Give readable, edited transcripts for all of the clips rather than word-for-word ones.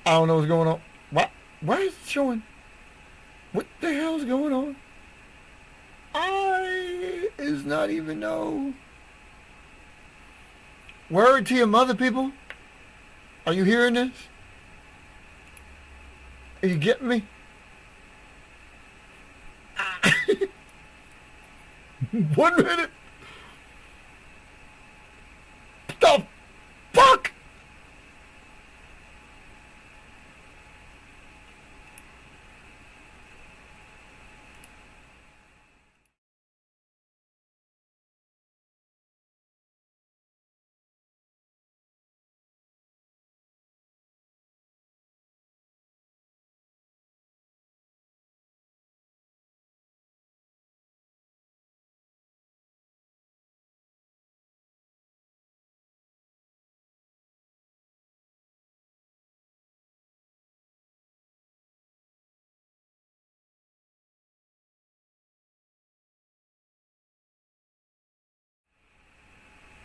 I don't know what's going on. Why is it showing? What the hell is going on? I is not even know. Word to your mother, people. Are you hearing this? Are you getting me? 1 minute. The fuck?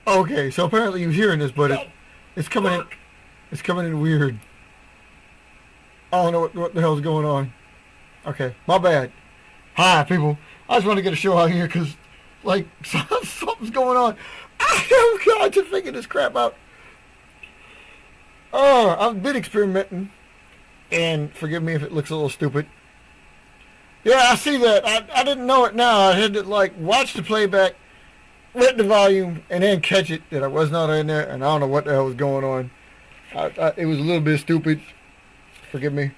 Okay, so apparently you're hearing this, but it's coming in. It's coming in weird. I don't know what the hell's going on. Okay, my bad. Hi, people. I just want to get a show out here because, like, something's going on. I have got to figure this crap out. Oh, I've been experimenting, and forgive me if it looks a little stupid. Yeah, I see that. I didn't know it now. I had to, like, watch the playback, let the volume, and then catch it that I was not in there, and I don't know what the hell was going on. It was a little bit stupid. Forgive me.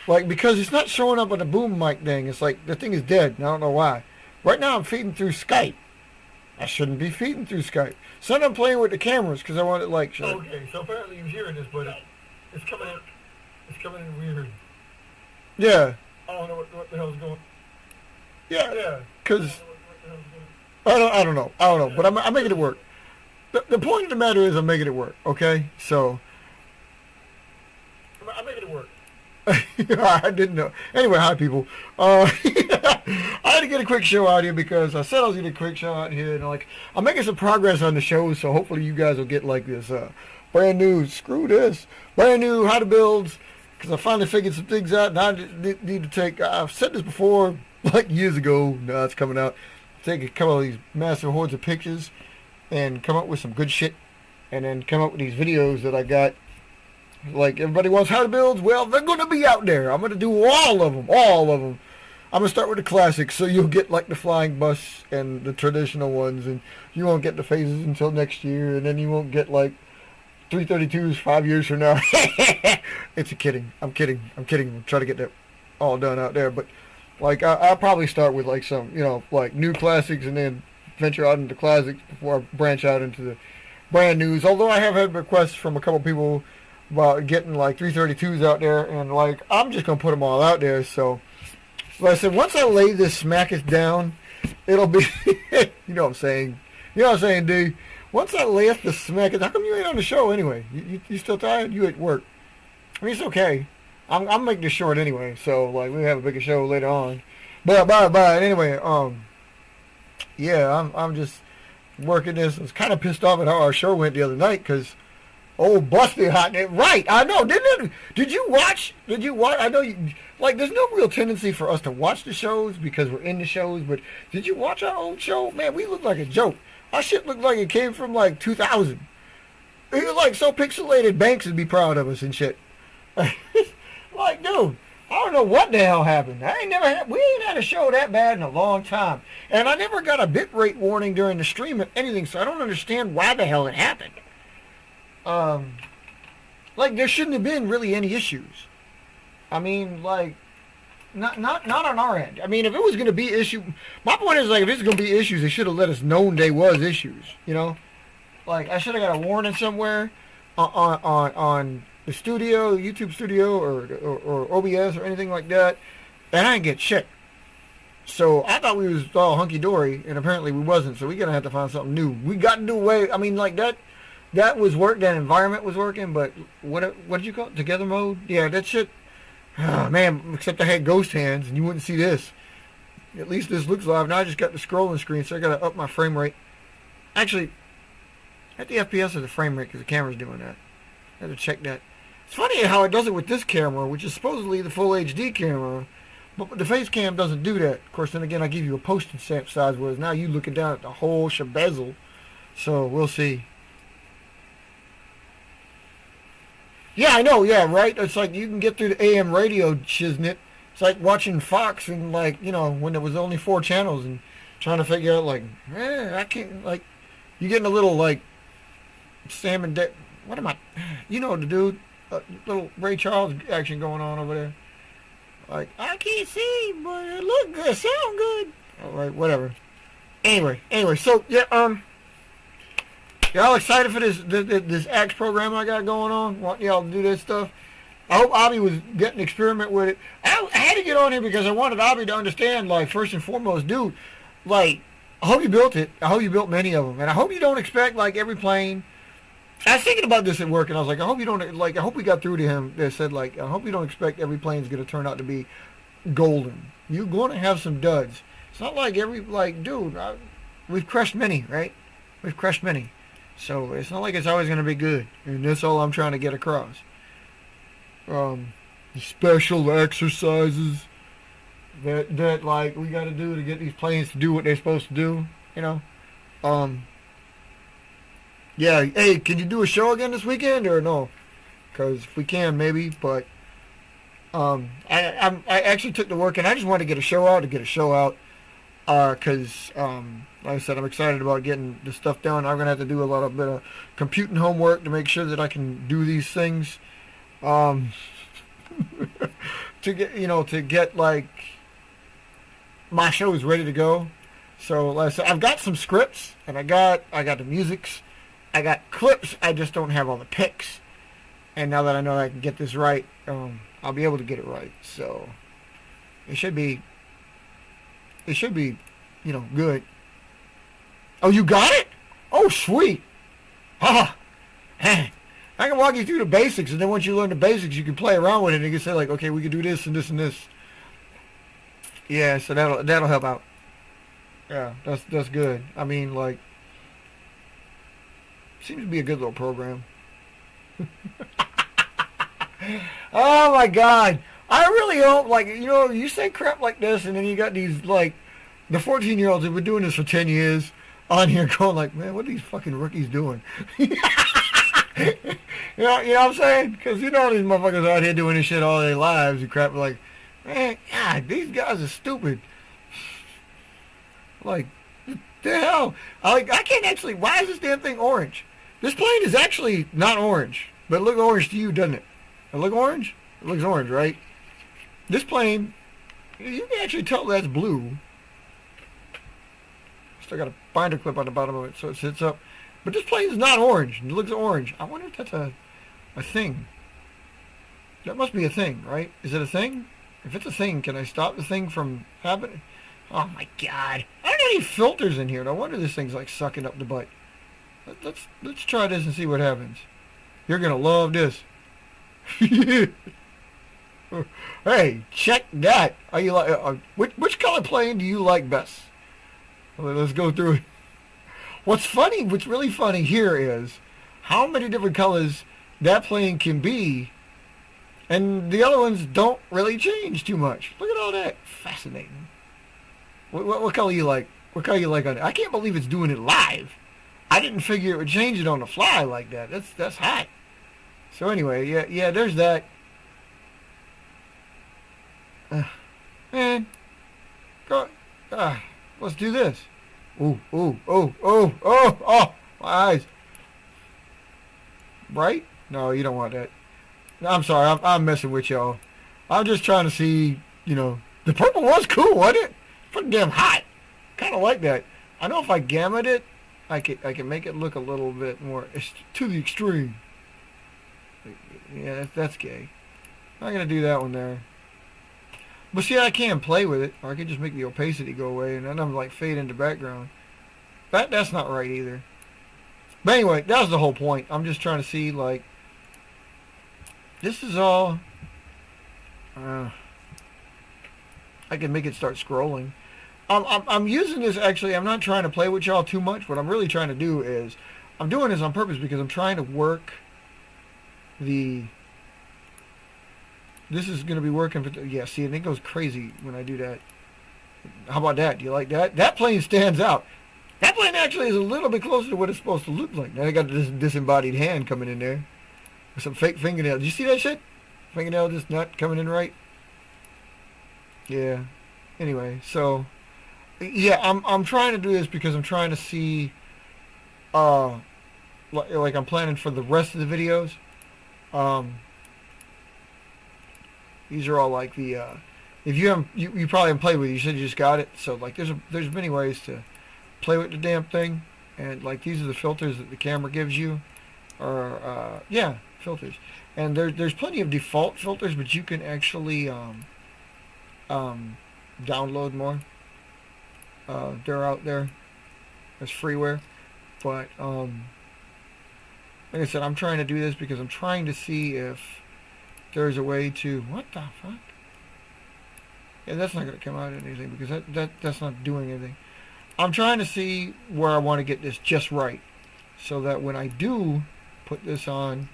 Like, because it's not showing up on the boom mic thing. It's like, the thing is dead, and I don't know why. Right now, I'm feeding through Skype. I shouldn't be feeding through Skype. So I'm playing with the cameras, because I want it, like... Okay, so apparently you're hearing this, but it's coming in weird. Yeah. I don't know what the hell's going on. Yeah, because... I don't know, but I'm making it work. The point of the matter is I'm making it work, okay? So... I'm making it work. I didn't know. Anyway, hi people. I had to get a quick show out here because I said I was going to get a quick show out here, and like I'm making some progress on the show, so hopefully you guys will get like this brand new, screw this, brand new how to builds, because I finally figured some things out, and I need to take, I've said this before, like years ago, now it's coming out, take a couple of these massive hordes of pictures and come up with some good shit, and then come up with these videos that I got. Like, everybody wants how to builds. Well, they're going to be out there. I'm going to do all of them. I'm going to start with the classics, so you'll get, like, the flying bus and the traditional ones, and you won't get the phases until next year, and then you won't get, like, 332s 5 years from now. It's a kidding. I'm kidding. I'm trying to get that all done out there, but, like, I'll probably start with, like, some, you know, like, new classics, and then venture out into classics before I branch out into the brand news, although I have had requests from a couple people about getting like 332s out there, and like I'm just gonna put them all out there. So, like I said, once I lay this smackers down, it'll be you know what I'm saying. You know what I'm saying, D? Once I lay the smackers, how come you ain't on the show anyway? You still tired? You at work? I mean, it's okay. I'm making this short anyway, so like we have a bigger show later on. But anyway, yeah, I'm just working this. I was kind of pissed off at how our show went the other night because. Oh, busted hot. Right, I know. Did you watch? I know you, like, there's no real tendency for us to watch the shows because we're in the shows, but did you watch our old show? Man, we look like a joke. Our shit looked like it came from, like, 2000. It was, like, so pixelated, Banks would be proud of us and shit. Like, dude, I don't know what the hell happened. We ain't had a show that bad in a long time. And I never got a bitrate warning during the stream of anything, so I don't understand why the hell it happened. Like there shouldn't have been really any issues. I mean, like, not on our end. I mean, if it was going to be issue, my point is like if it's going to be issues, they should have let us know they was issues. You know, like I should have got a warning somewhere on the studio, YouTube studio, or OBS or anything like that, and I didn't get shit. So I thought we was all hunky dory, and apparently we wasn't. So we gonna have to find something new. We got to do away. I mean, like that. That was work. That environment was working, but what did you call it? Together mode? Yeah, that shit. Oh, man, except I had ghost hands, and you wouldn't see this. At least this looks live. Now I just got the scrolling screen, so I got to up my frame rate. Actually, at the FPS or the frame rate, because the camera's doing that. I have to check that. It's funny how it does it with this camera, which is supposedly the full HD camera, but the face cam doesn't do that. Of course, then again, I give you a postage stamp size, whereas now you looking down at the whole shabezel. So we'll see. Yeah, I know. Yeah, right. It's like you can get through the AM radio shiznit. It's like watching Fox and like when there was only 4 channels and trying to figure out like, I can't like. You getting a little like Sam and Dick. What am I? The dude. Little Ray Charles action going on over there. Like, I can't see, but it look good, sound good. All right, whatever. Anyway, so yeah, y'all excited for this Axe program I got going on? Want y'all to do this stuff? I hope Abby was getting to experiment with it. I had to get on here because I wanted Abby to understand, like, first and foremost, dude, like, I hope you built it. I hope you built many of them. And I hope you don't expect, like, every plane. I was thinking about this at work, and I was like, I hope you don't, like, I hope we got through to him that said, like, I hope you don't expect every plane's going to turn out to be golden. You're going to have some duds. It's not like dude, we've crushed many, right? We've crushed many. So it's not like it's always going to be good. And that's all I'm trying to get across. Special exercises that like, we got to do to get these planes to do what they're supposed to do, Yeah, hey, can you do a show again this weekend or no? Because if we can, maybe. But I actually took the work and I just wanted to get a show out because like I said, I'm excited about getting the stuff done. I'm gonna have to do a bit of computing homework to make sure that I can do these things. To get like my shows ready to go. So like I said, I've got some scripts and I got the musics. I got clips, I just don't have all the pics. And now that I know I can get this right, I'll be able to get it right. So it should be good. Oh, you got it? Oh, sweet. I can walk you through the basics, and then once you learn the basics, you can play around with it, and you can say like, okay, we can do this and this and this. Yeah, so that'll help out. Yeah, that's good. I mean, like, seems to be a good little program. Oh my God. I really hope, like, you say crap like this and then you got these, like, the 14-year-olds who've been doing this for 10 years on here going like, man, what are these fucking rookies doing? You know what I'm saying? Because these motherfuckers out here doing this shit all their lives and crap like, man, God, these guys are stupid. Like, the hell? I can't actually, why is this damn thing orange? This plane is actually not orange, but it looks orange to you, doesn't it? It look orange? It looks orange, right? This plane, you can actually tell that's blue. Still got a binder clip on the bottom of it so it sits up. But this plane is not orange. It looks orange. I wonder if that's a thing. That must be a thing, right? Is it a thing? If it's a thing, can I stop the thing from happening? Oh my God. I don't have any filters in here. No wonder this thing's like sucking up the butt. Let's try this and see what happens. You're gonna love this. Hey, check that. Are you like which color plane do you like best? Well, let's go through it. What's really funny here is how many different colors that plane can be, and the other ones don't really change too much. Look at all that. Fascinating. What color you like? What color you like on it? I can't believe it's doing it live. I didn't figure it would change it on the fly like that. That's hot. So anyway, yeah, there's that. Man, go. Let's do this. Oh, my eyes. Right? No, you don't want that. I'm sorry, I'm messing with y'all. I'm just trying to see, the purple was cool, wasn't it? Pretty damn hot. Kind of like that. I know if I gamut it, I can make it look a little bit more to the extreme. Yeah, that's gay. I'm not gonna do that one there. But see, I can play with it, or I can just make the opacity go away, and then I'm like fade into background. That's not right either. But anyway, that was the whole point. I'm just trying to see, like, this is all. I can make it start scrolling. I'm using this actually. I'm not trying to play with y'all too much. What I'm really trying to do is, I'm doing this on purpose because I'm trying to work the This is going to be working for... Yeah, see, and it goes crazy when I do that. How about that? Do you like that? That plane stands out. That plane actually is a little bit closer to what it's supposed to look like. Now I got this disembodied hand coming in there. With some fake fingernail. Did you see that shit? Fingernail just not coming in right. Yeah. Anyway, so... Yeah, I'm trying to do this because I'm trying to see... like I'm planning for the rest of the videos. These are all like the if you haven't you probably haven't played with it, you said you just got it, so like there's many ways to play with the damn thing, and like these are the filters that the camera gives you, or yeah, filters, and there's plenty of default filters, but you can actually download more. They're out there as freeware, but like I said, I'm trying to do this because I'm trying to see if there's a way to... What the fuck? Yeah, that's not going to come out anything because that's not doing anything. I'm trying to see where I want to get this just right so that when I do put this on,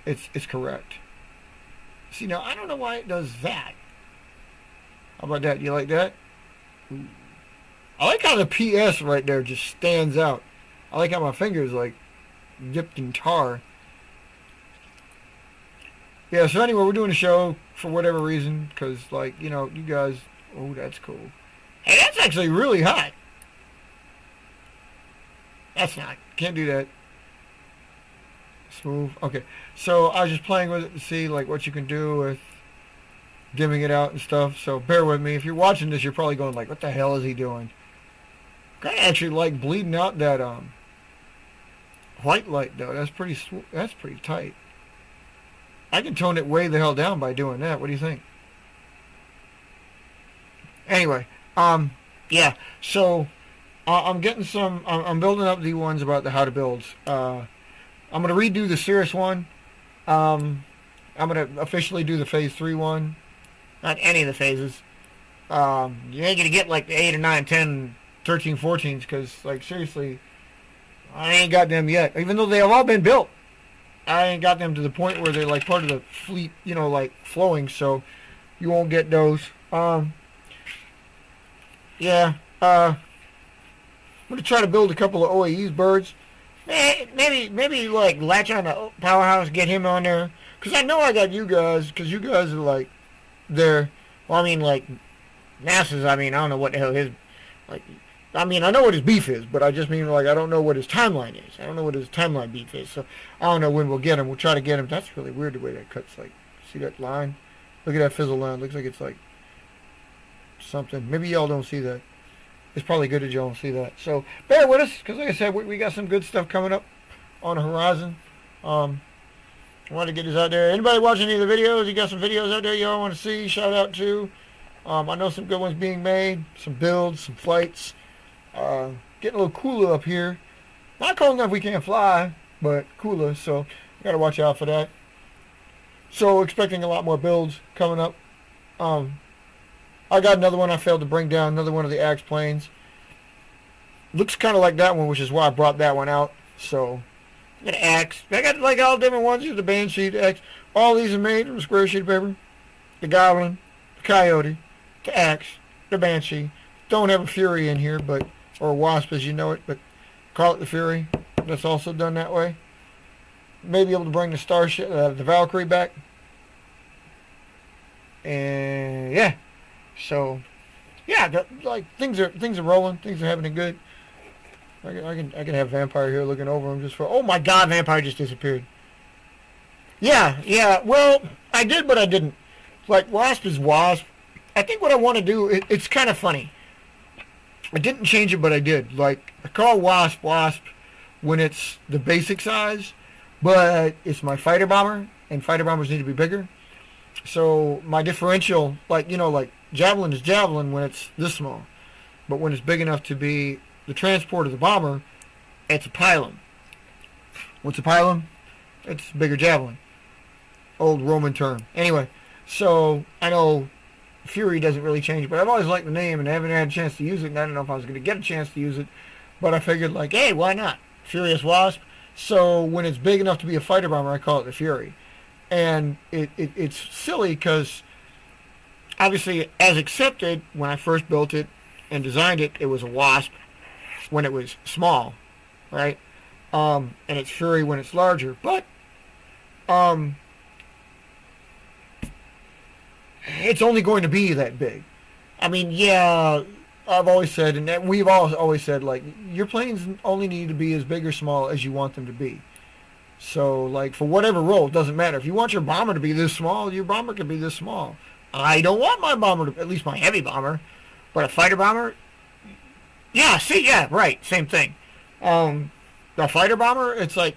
it's correct. See, now, I don't know why it does that. How about that? You like that? Ooh. I like how the PS right there just stands out. I like how my finger's like dipped in tar. Yeah, so anyway, we're doing a show for whatever reason, because, like, you know, you guys... Oh, that's cool. Hey, that's actually really hot. That's not. Can't do that. Smooth. Okay, so I was just playing with it to see, like, what you can do with dimming it out and stuff, so bear with me. If you're watching this, you're probably going, like, what the hell is he doing? I actually like bleeding out that, white light, though. That's pretty tight. I can tone it way the hell down by doing that. What do you think? Anyway, yeah. So I'm getting some. I'm building up the ones about the how to builds. I'm gonna redo the Cirrus one. I'm gonna officially do the Phase 3 one. Not any of the phases. You ain't gonna get like the 8 or 9, 10, 13, 14s because, like, seriously, I ain't got them yet. Even though they have all been built. I ain't got them to the point where they're like part of the fleet, you know, like flowing, so you won't get those. Yeah, I'm gonna try to build a couple of OAE's birds. Maybe like latch on to Powerhouse, get him on there, cause I know I got you guys, cause you guys are like there. Well, I mean, like NASA's. I mean, I don't know what the hell his like. I mean, I know what his beef is, but I just mean, like, I don't know what his timeline is. I don't know what his timeline beef is, so I don't know when we'll get him. We'll try to get him. That's really weird the way that cuts, like, see that line? Look at that fizzle line. Looks like it's, like, something. Maybe y'all don't see that. It's probably good that y'all don't see that. So, bear with us, because like I said, we got some good stuff coming up on the horizon. I wanted to get this out there. Anybody watching any of the videos, you got some videos out there y'all want to see, shout out to. I know some good ones being made, some builds, some flights. Getting a little cooler up here. Not cold enough we can't fly, but cooler, so got to watch out for that. So expecting a lot more builds coming up. I got another one I failed to bring down, another one of the Axe planes. Looks kind of like that one, which is why I brought that one out. So, I got an Axe. I got like all different ones. Here's the Banshee, the Axe. All these are made from a square sheet of paper. The Goblin, the Coyote, the Axe, the Banshee. Don't have a Fury in here, but... or a Wasp as you know it, but call it the Fury. That's also done that way. Maybe able to bring the Starship, the Valkyrie back. And yeah, so yeah, like things are rolling, things are happening good. I can have Vampire here looking over him just for. Oh my God, Vampire just disappeared. Yeah. Well, I did, but I didn't. Like Wasp is Wasp. I think what I want to do, it's kind of funny. I didn't change it, but I did. Like, I call Wasp when it's the basic size, but it's my fighter bomber, and fighter bombers need to be bigger. So my differential, like, you know, like Javelin is Javelin when it's this small, but when it's big enough to be the transport of the bomber, it's a pylon. What's a pylon? It's bigger Javelin. Old Roman term. Anyway, so I know Fury doesn't really change, but I've always liked the name, and I haven't had a chance to use it, and I don't know if I was going to get a chance to use it, but I figured, like, hey, why not? Furious Wasp. So when it's big enough to be a fighter bomber, I call it the Fury. And it's silly because obviously, as accepted, when I first built it and designed it, it was a Wasp when it was small, right? And it's Fury when it's larger. But it's only going to be that big. I mean, yeah, I've always said, and we've always said, like, your planes only need to be as big or small as you want them to be. So, like, for whatever role, it doesn't matter. If you want your bomber to be this small, your bomber can be this small. I don't want my bomber to, at least my heavy bomber, but a fighter bomber, yeah, see, yeah, right, same thing. A fighter bomber, it's like,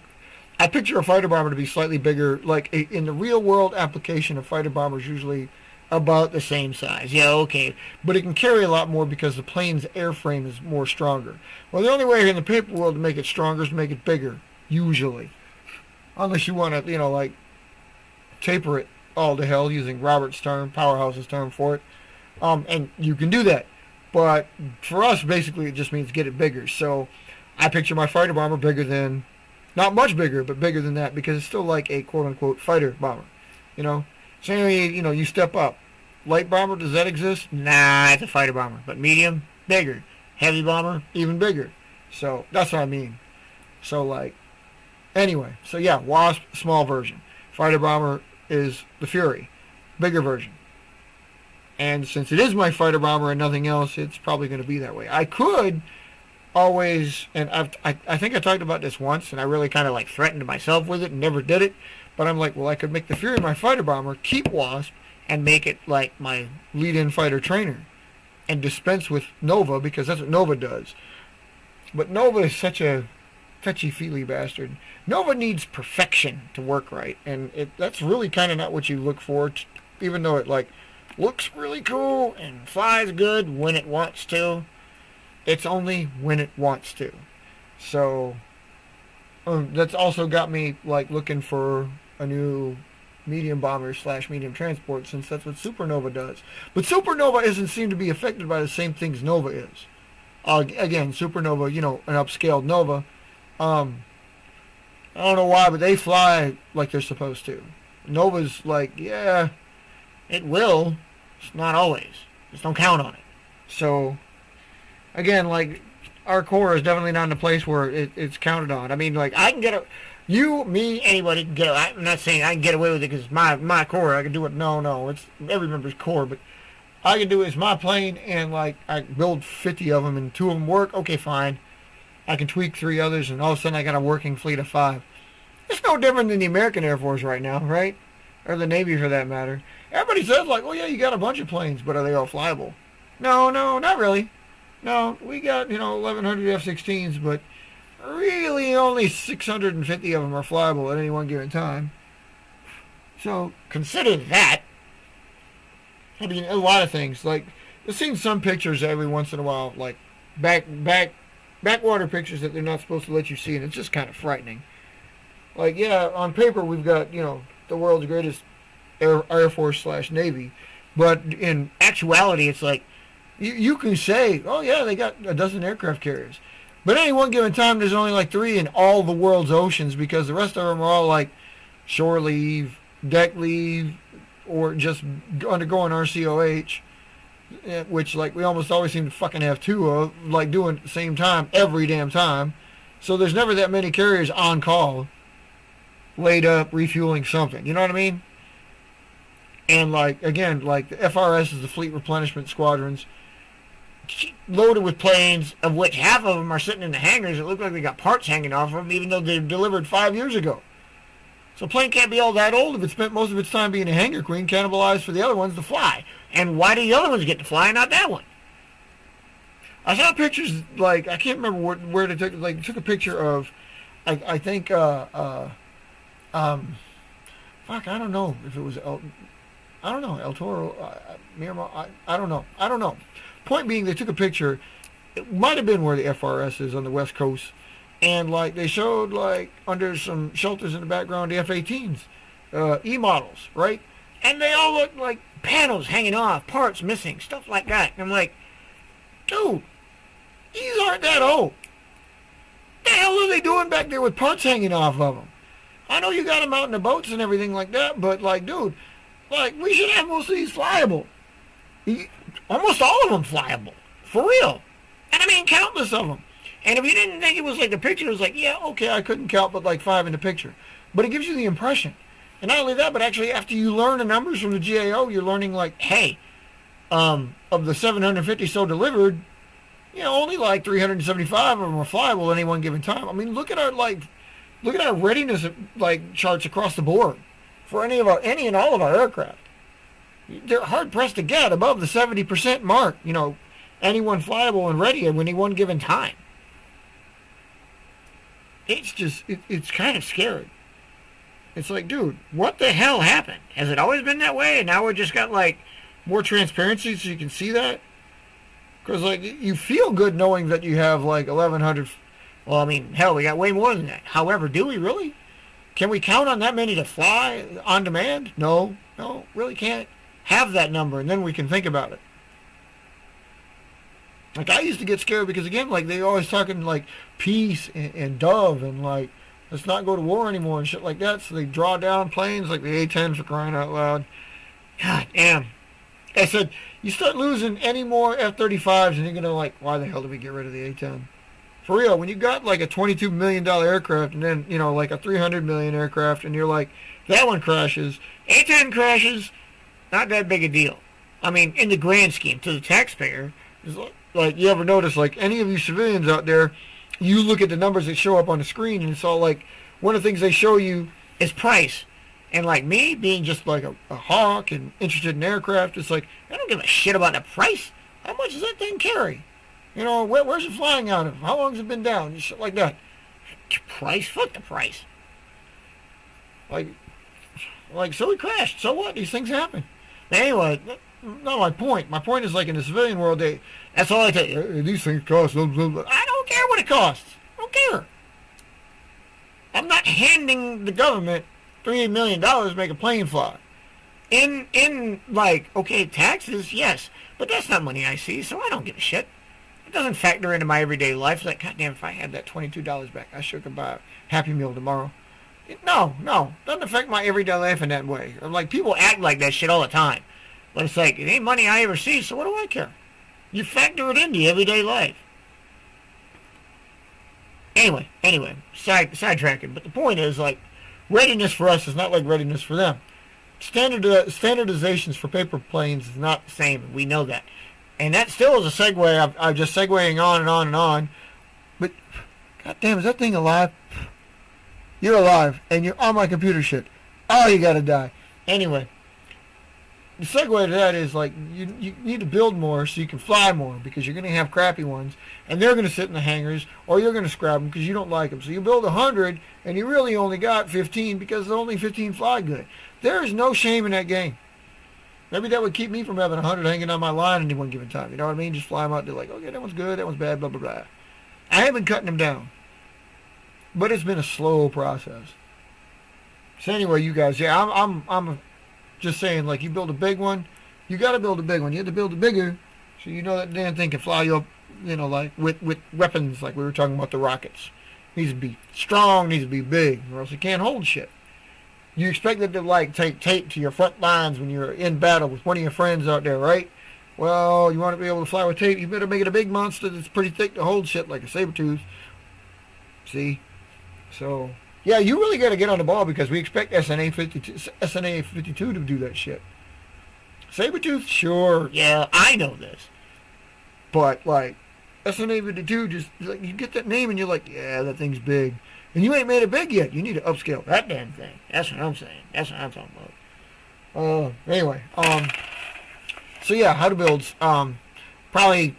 I picture a fighter bomber to be slightly bigger. Like, in the real world application, a fighter bomber is usually about the same size. Yeah, okay. But it can carry a lot more because the plane's airframe is more stronger. Well, the only way in the paper world to make it stronger is to make it bigger, usually. Unless you want to, like, taper it all to hell using Robert's term, Powerhouse's term for it. And you can do that. But for us, basically, it just means get it bigger. So I picture my fighter bomber bigger than, not much bigger, but bigger than that because it's still like a quote-unquote fighter bomber, So anyway, you step up. Light bomber, does that exist? Nah, it's a fighter bomber. But medium, bigger. Heavy bomber, even bigger. So that's what I mean. So, like, anyway. So, yeah, Wasp, small version. Fighter bomber is the Fury, bigger version. And since it is my fighter bomber and nothing else, it's probably going to be that way. I could always, and I think I talked about this once, and I really kind of like threatened myself with it and never did it. But I'm like, well, I could make the Fury my fighter bomber, keep Wasp, and make it like my lead-in fighter trainer, and dispense with Nova because that's what Nova does. But Nova is such a touchy-feely bastard. Nova needs perfection to work right, and that's really kind of not what you look for, even though it like looks really cool and flies good when it wants to. It's only when it wants to. So that's also got me like looking for a new medium bomber / medium transport, since that's what Supernova does. But Supernova doesn't seem to be affected by the same things Nova is. Again, Supernova, an upscaled Nova. I don't know why, but they fly like they're supposed to. Nova's like, yeah, it will. It's not always. Just don't count on it. So, again, like, our core is definitely not in a place where it's counted on. I mean, like, I can get you, me, anybody can get I'm not saying I can get away with it because it's my core. I can do it. No. It's every member's core. But I can do it. It's my plane, and, like, I build 50 of them, and 2 of them work. Okay, fine. I can tweak 3 others, and all of a sudden I got a working fleet of 5. It's no different than the American Air Force right now, right? Or the Navy, for that matter. Everybody says, like, oh, yeah, you got a bunch of planes, but are they all flyable? No, not really. No, we got, 1,100 F-16s, but really only 650 of them are flyable at any one given time. So, consider that. I mean, a lot of things. Like, I've seen some pictures every once in a while, like, backwater pictures that they're not supposed to let you see, and it's just kind of frightening. Like, yeah, on paper we've got, the world's greatest Air Force / Navy, but in actuality it's like, you can say, oh yeah, they got a dozen aircraft carriers. But at any one given time, there's only like 3 in all the world's oceans because the rest of them are all like shore leave, deck leave, or just undergoing RCOH, which like we almost always seem to fucking have 2 of, like doing at the same time every damn time. So there's never that many carriers on call, laid up, refueling something. You know what I mean? And like, again, like the FRS is the Fleet Replenishment Squadrons, loaded with planes, of which half of them are sitting in the hangars that look like they got parts hanging off of them, even though they were delivered 5 years ago. So a plane can't be all that old if it spent most of its time being a hangar queen, cannibalized for the other ones to fly. And why do the other ones get to fly and not that one? I saw pictures, like, I can't remember where they took, like, took a picture of, I think, fuck, I don't know if it was, El Toro, Miramar, I don't know. Point being, they took a picture, it might have been where the FRS is on the West Coast, and, like, they showed, like, under some shelters in the background, the F-18s, E-models, right? And they all look like panels hanging off, parts missing, stuff like that. And I'm like, dude, these aren't that old. What the hell are they doing back there with parts hanging off of them? I know you got them out in the boats and everything like that, but like, dude, like we should have most of these flyable. Almost all of them flyable, for real. And I mean, countless of them. And if you didn't think it was like the picture, it was like, yeah, okay, I couldn't count but like 5 in the picture. But it gives you the impression. And not only that, but actually after you learn the numbers from the GAO, you're learning like, hey, of the 750 so delivered, only like 375 of them are flyable at any one given time. I mean, look at our readiness like charts across the board for any and all of our aircraft. They're hard pressed to get above the 70% mark. Anyone flyable and ready at any one given time. It's just it's kind of scary. It's like, dude, what the hell happened? Has it always been that way? And now we just got like more transparency so you can see that? Because like you feel good knowing that you have like 1,100. Well, I mean, hell, we got way more than that. However, do we really? Can we count on that many to fly on demand? No, really can't have that number, and then we can think about it. Like I used to get scared because again, like they always talking like peace and dove and like let's not go to war anymore and shit like that. So they draw down planes like the A-10 for crying out loud. God damn. I said, you start losing any more F-35s and you're going to like, why the hell did we get rid of the A-10? For real, when you got like a $22 million aircraft and then, like a $300 million aircraft and you're like, that one crashes, A-10 crashes, not that big a deal. I mean, in the grand scheme, to the taxpayer, it's like you ever notice, like any of you civilians out there, you look at the numbers that show up on the screen and it's all like, one of the things they show you is price. And like me, being just like a hawk and interested in aircraft, it's like, I don't give a shit about the price. How much does that thing carry? Where's it flying out of? How long has it been down? Shit like that. Price? Fuck the price. Like, so it crashed. So what? These things happen. Anyway, not my point. My point is like in the civilian world, that's all I tell you. These things cost. I don't care what it costs. I don't care. I'm not handing the government $3 million to make a plane fly. In like, okay, taxes, yes, but that's not money I see, so I don't give a shit. It doesn't factor into my everyday life. It's like, goddamn, if I had that $22 back, I sure could buy a Happy Meal tomorrow. No, doesn't affect my everyday life in that way. Like, people act like that shit all the time. But it's like, it ain't money I ever see, so what do I care? You factor it into your everyday life. Anyway, sidetracking. But the point is, like, readiness for us is not like readiness for them. Standardizations for paper planes is not the same. We know that. And that still is a segue. I'm just segueing on and on and on. But, goddamn, is that thing alive? You're alive, and you're on my computer shit. Oh, you gotta die. Anyway, the segue to that is, like, you need to build more so you can fly more, because you're going to have crappy ones, and they're going to sit in the hangars, or you're going to scrap them because you don't like them. So you build 100, and you really only got 15 because only 15 fly good. There is no shame in that game. Maybe that would keep me from having 100 hanging on my line at any one given time. You know what I mean? Just fly them out there like, okay, that one's good, that one's bad, blah, blah, blah. I have been cutting them down. But it's been a slow process. So anyway, you guys, yeah, I'm just saying, like, you build a big one, you got to build a big one. You have to build it bigger so you know that damn thing can fly you up, like with weapons, like we were talking about the rockets. Needs to be strong, needs to be big, or else it can't hold shit. You expect it to, like, take tape to your front lines when you're in battle with one of your friends out there, right? Well, you want to be able to fly with tape, you better make it a big monster that's pretty thick to hold shit like a saber-tooth. See? So, yeah, you really got to get on the ball because we expect SNA 52 to do that shit. Sabertooth, sure, yeah, I know this. But, like, SNA 52, just, like, you get that name and you're like, yeah, that thing's big. And you ain't made it big yet. You need to upscale that damn thing. That's what I'm saying. That's what I'm talking about. Anyway, so yeah, how to builds. Probably,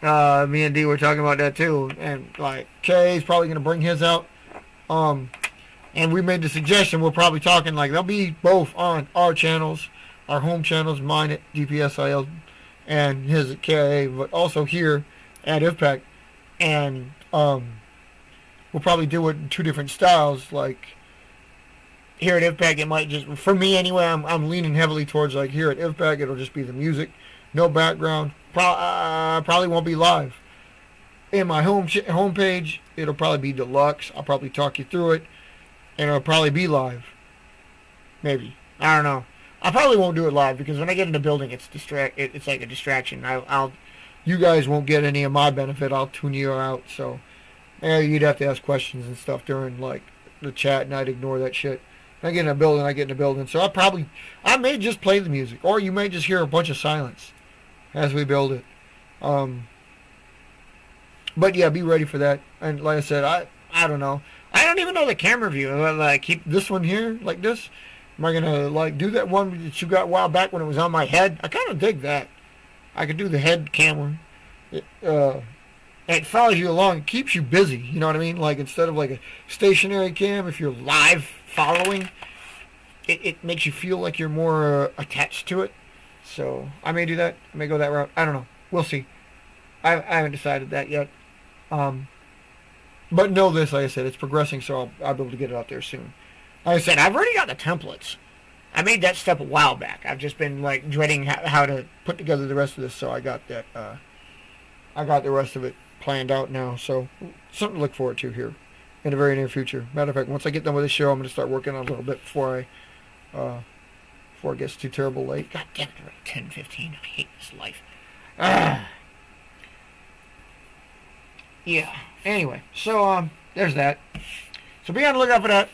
me and D were talking about that too. And, like, Kay's probably going to bring his out. And we made the suggestion, we're probably talking, like, they'll be both on our channels, our home channels, mine at DPSIL and his at KIA, but also here at IVPAC. And we'll probably do it in two different styles. Like, here at IVPAC, it might just, for me anyway, I'm leaning heavily towards, like, here at IVPAC, it'll just be the music, no background. Probably won't be live. In my home page, it'll probably be deluxe. I'll probably talk you through it. and it'll probably be live. Maybe. I don't know. I probably won't do it live because when I get in the building, it's like a distraction. You guys won't get any of my benefit. I'll tune you out. So, you'd have to ask questions and stuff during like the chat, and I'd ignore that shit. When I get in a building, I get in a building. So I may just play the music, or you may just hear a bunch of silence as we build it. But yeah, be ready for that. And like I said, I don't know. I don't even know the camera view. Like keep this one here like this. Am I gonna like do that one that you got a while back when it was on my head? I kind of dig that. I could do the head camera. It follows you along. It keeps you busy. You know what I mean? Like instead of like a stationary cam, if you're live following, it makes you feel like you're more attached to it. So I may do that. I may go that route. I don't know. We'll see. I haven't decided that yet. But know this, like I said, it's progressing, so I'll be able to get it out there soon. Like I said, I've already got the templates. I made that step a while back. I've just been like dreading how to put together the rest of this, so I got that. I got the rest of it planned out now, so something to look forward to here in the very near future. Matter of fact, once I get done with this show, I'm going to start working on it a little bit before it gets too terrible late. God damn it, we're at 10:15. I hate this life. Yeah. Anyway, so there's that. So be on the lookout for that.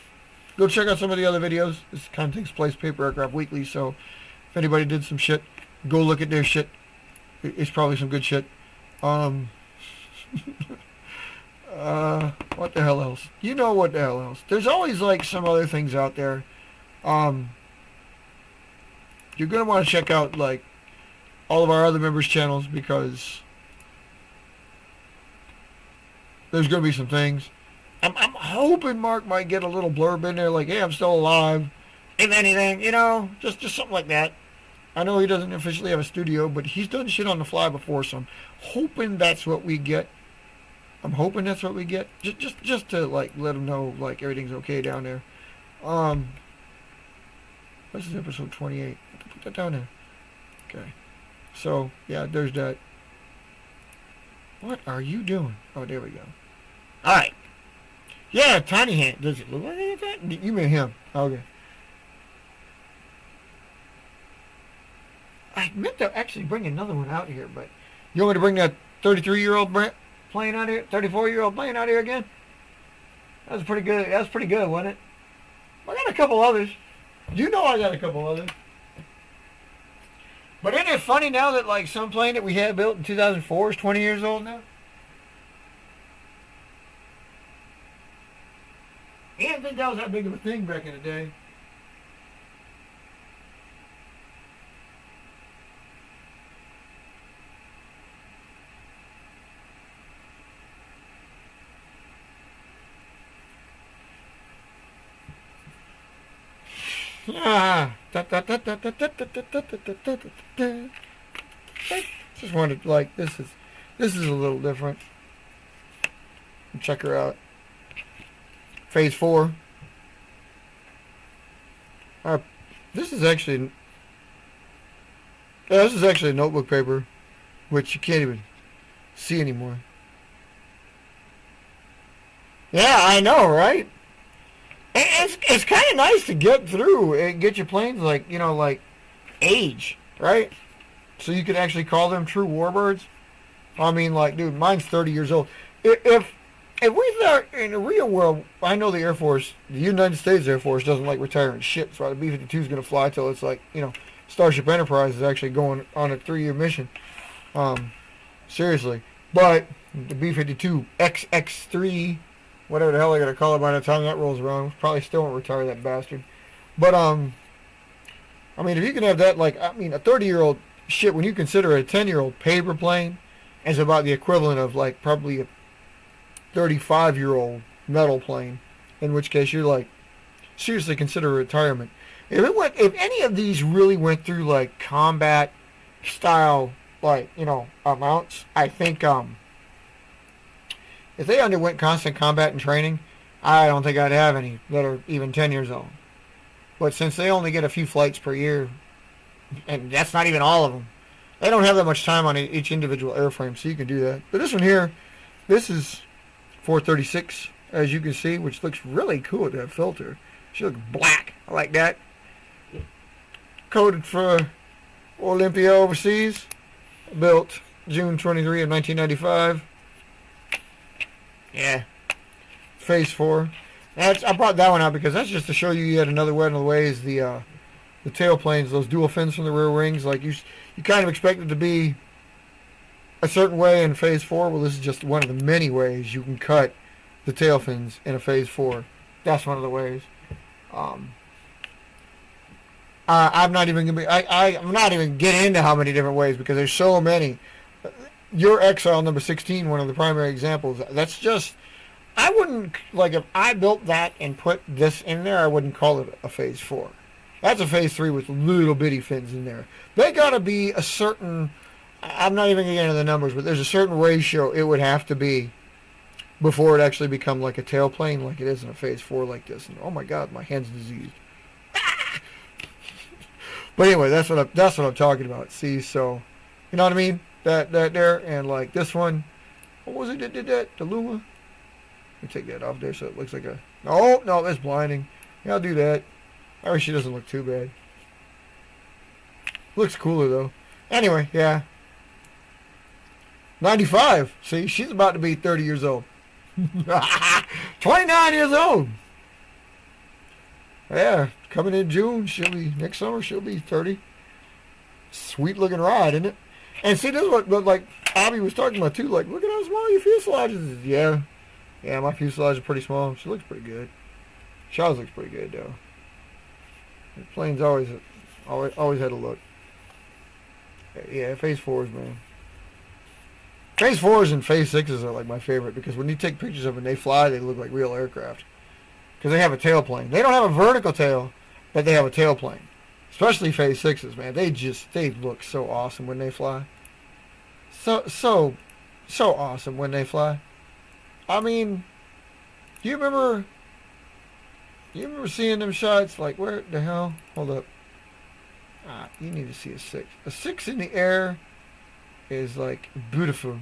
Go check out some of the other videos. This kind of takes place Paper Aircraft Weekly, so if anybody did some shit, go look at their shit. It's probably some good shit. What the hell else? You know what the hell else? There's always like some other things out there. You're gonna want to check out like all of our other members' channels because there's gonna be some things. I'm hoping Mark might get a little blurb in there like, hey, I'm still alive. If anything, you know, just something like that. I know he doesn't officially have a studio, but he's done shit on the fly before, so I'm hoping that's what we get. Just to like let him know like everything's okay down there. This is episode 28. Put that down there. Okay. So yeah, there's that. What are you doing? Oh, there we go. All right. Yeah, tiny hand. Does it look like that? You mean him? Okay. I meant to actually bring another one out here, but you want me to bring that 33-year-old plane out here, 34-year-old plane out here again? That was pretty good. That was pretty good, wasn't it? I got a couple others. You know I got a couple others. But isn't it funny now that like some plane that we had built in 2004 is 20 years old now? I didn't think that was that big of a thing back in the day. Just wanted like this is a little different. Check her out. Phase 4. This is actually a notebook paper, which you can't even see anymore. Yeah, I know, right? It's kind of nice to get through and get your planes like, you know, like age, right? So you could actually call them true warbirds. I mean, like, dude, mine's 30 years old. If we thought in the real world, I know the Air Force, the United States Air Force doesn't like retiring shit. So the B-52 is going to fly till it's like, you know, Starship Enterprise is actually going on a 3-year mission. Seriously. But the B-52 XX3, whatever the hell they're going to call it by the time that rolls around, probably still won't retire that bastard. But, I mean, if you can have that, like, I mean, a 30-year-old shit, when you consider a 10-year-old paper plane, is about the equivalent of, like, probably a 35-year-old metal plane, in which case you're like, seriously consider retirement. If any of these really went through like combat style, like, you know, amounts, I think if they underwent constant combat and training, I don't think I'd have any that are even 10 years old. But since they only get a few flights per year, and that's not even all of them, they don't have that much time on each individual airframe, so you can do that. But this one here, this is 436 as you can see, which looks really cool with that filter. She looks black. I like that. Coated for Olympia Overseas. Built June 23 of 1995. Yeah. Phase 4. I brought that one out because that's just to show you yet another one of the ways the tail planes, those dual fins from the rear wings, like you kind of expect it to be a certain way in Phase 4. Well, this is just one of the many ways you can cut the tail fins in a Phase 4. That's one of the ways. I'm not even gonna be. I'm not even getting into how many different ways because there's so many. Your Exile number 16, one of the primary examples. That's just. I wouldn't like if I built that and put this in there. I wouldn't call it a Phase 4. That's a Phase 3 with little bitty fins in there. They gotta be a certain. I'm not even gonna get into the numbers, but there's a certain ratio it would have to be before it actually become like a tail plane, like it is in a Phase 4 like this. And oh my God, my hand's diseased. But anyway, that's what I'm talking about. See, so you know what I mean? That there, and like this one, what was it that did that? The Luma. Let me take that off there so it looks like a. No, that's blinding. Yeah, I'll do that. I wish she doesn't look too bad. Looks cooler though. Anyway, yeah. 95. See, she's about to be 30 years old. 29 years old. Yeah, coming in June, next summer she'll be 30. Sweet looking ride, isn't it? And see, this is what like Abby was talking about too. Like, look at how small your fuselage is. Yeah, my fuselage is pretty small. She looks pretty good. Shaw's looks pretty good though. The plane's always had a look. Yeah, Phase 4s, man. Phase 4s and Phase 6s are like my favorite because when you take pictures of them and they fly, they look like real aircraft. Because they have a tailplane. They don't have a vertical tail, but they have a tailplane. Especially Phase 6s, man. They look so awesome when they fly. So awesome when they fly. I mean, do you remember seeing them shots? Like, where the hell? Hold up. You need to see a 6. A 6 in the air is like beautiful.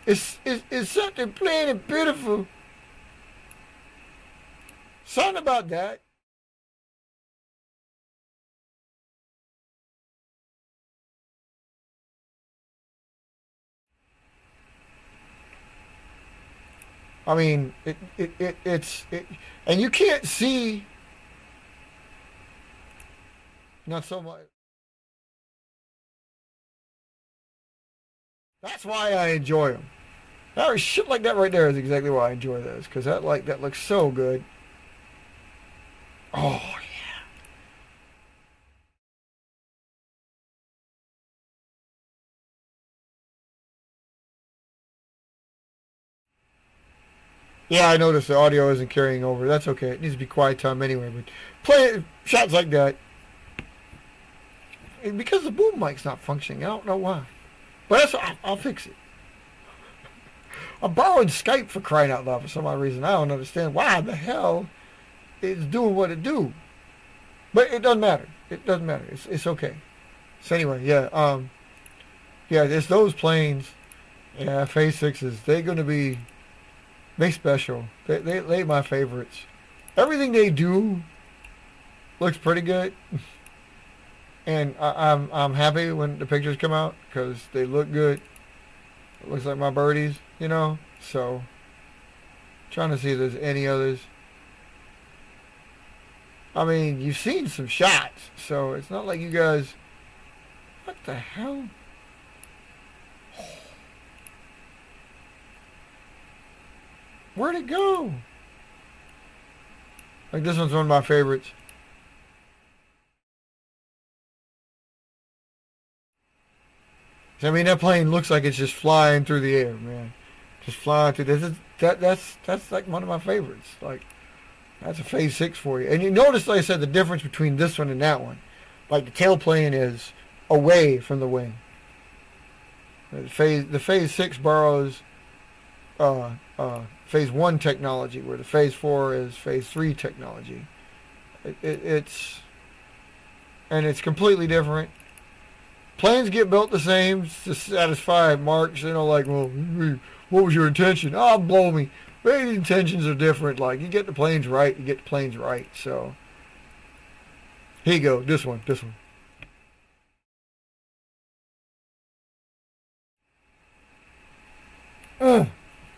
It's something plain and beautiful. Something about that. I mean, it's and you can't see. Not so much. That's why I enjoy them. That shit like that right there is exactly why I enjoy those, because that looks so good. Oh yeah. Yeah, I noticed the audio isn't carrying over. That's okay. It needs to be quiet time anyway. But play shots like that. And because the boom mic's not functioning, I don't know why. But I'll fix it. I'm borrowing Skype for crying out loud for some odd reason. I don't understand why the hell it's doing what it do. But it doesn't matter. It doesn't matter. It's okay. So anyway, yeah, it's those planes. Yeah, Phase 6s. They're gonna be. They special. They my favorites. Everything they do looks pretty good, and I'm happy when the pictures come out because they look good. It looks like my birdies, you know. So trying to see if there's any others. I mean, you've seen some shots, so it's not like you guys. What the hell? Where'd it go? Like this one's one of my favorites. I mean, that plane looks like it's just flying through the air, man. Just flying through. That's like one of my favorites. Like that's a Phase 6 for you. And you notice, like I said, the difference between this one and that one. Like the tail plane is away from the wing. The Phase 6 borrows Phase 1 technology, where the Phase 4 is Phase 3 technology. It's completely different. Planes get built the same to satisfy marks. You know, like, well, what was your intention? Oh, blow me. maybe the intentions are different. Like, you get the planes right, you get the planes right. So, here you go. This one.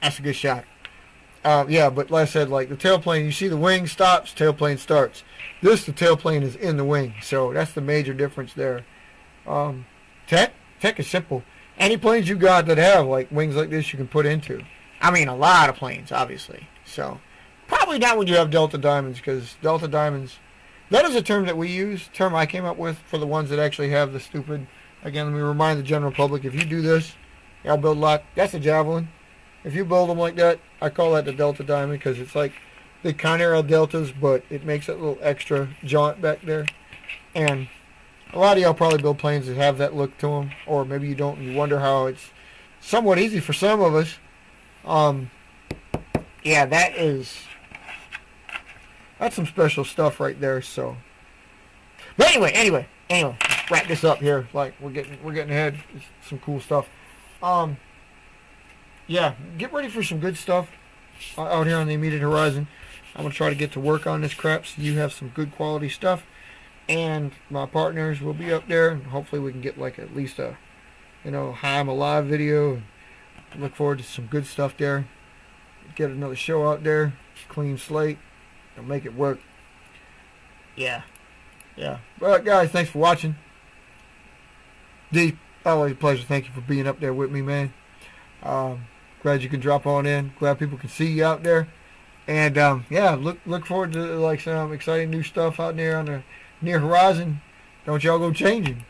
That's a good shot. Yeah, but like I said, like the tailplane, you see the wing stops, tailplane starts. The tailplane is in the wing, so that's the major difference there. Tech is simple. Any planes you got that have like wings like this, you can put into. I mean, a lot of planes, obviously. So probably not when you have Delta Diamonds, because Delta Diamonds, that is a term that we use, term I came up with for the ones that actually have the stupid. Again, let me remind the general public: if you do this, I'll build a lot. That's a Javelin. If you build them like that, I call that the Delta Diamond, because it's like they kind of are deltas, but it makes that little extra jaunt back there. And a lot of y'all probably build planes that have that look to them, or maybe you don't, and you wonder how it's somewhat easy for some of us. Yeah, that's some special stuff right there. So, but anyway, let's wrap this up here. Like we're getting ahead. It's some cool stuff. Yeah, get ready for some good stuff out here on the immediate horizon. I'm going to try to get to work on this crap so you have some good quality stuff. And my partners will be up there, and hopefully we can get like at least a, hi, I'm alive video. And look forward to some good stuff there. Get another show out there, clean slate, and make it work. Yeah. Well, guys, thanks for watching. D, always a pleasure. Thank you for being up there with me, man. Glad you can drop on in. Glad people can see you out there. And yeah, look forward to like some exciting new stuff out there on the near horizon. Don't y'all go changing.